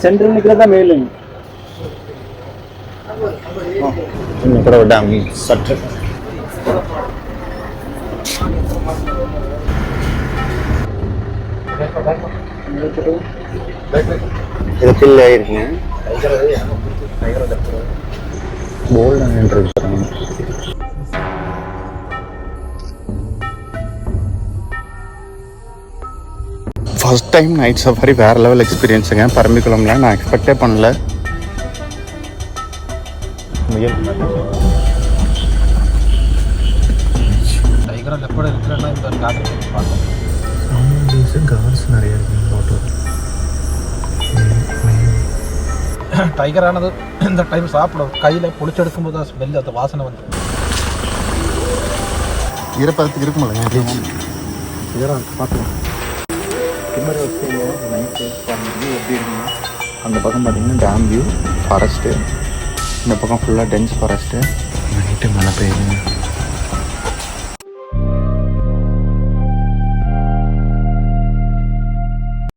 Centre நிற்கிறதா மேலுங்க ఇక్కడ dam సట్ இது fill ஆயிருக்குங்க bolt இருக்கிறாங்க. ஃபர்ஸ்ட் டைம் நைட் சஃபாரி வேறு லெவல் எக்ஸ்பீரியன்ஸுங்க. பரம்பிக்குளம்ல நான் எக்ஸ்பெக்டே பண்ணல. கார்ஸ் நிறைய இருக்கு. டைகரானது இந்த டைம் சாப்பிடும் கையில் பிடிச்செடுக்கும் போது ஸ்மெல் அந்த வாசனை வந்து ஈரப்பதத்துக்கு இருக்குமில்லைங்க. பார்க்கலாம் கிமரை வச்சுங்க நைட்டு வியூ எப்படி இருக்குங்க. அந்த பக்கம் பார்த்தீங்கன்னா டேம் வியூ, ஃபாரஸ்ட்டு, இந்த பக்கம் ஃபுல்லாக டென்ஸ் ஃபாரஸ்ட்டு. நைட்டு மழை பெய்யுதுங்க.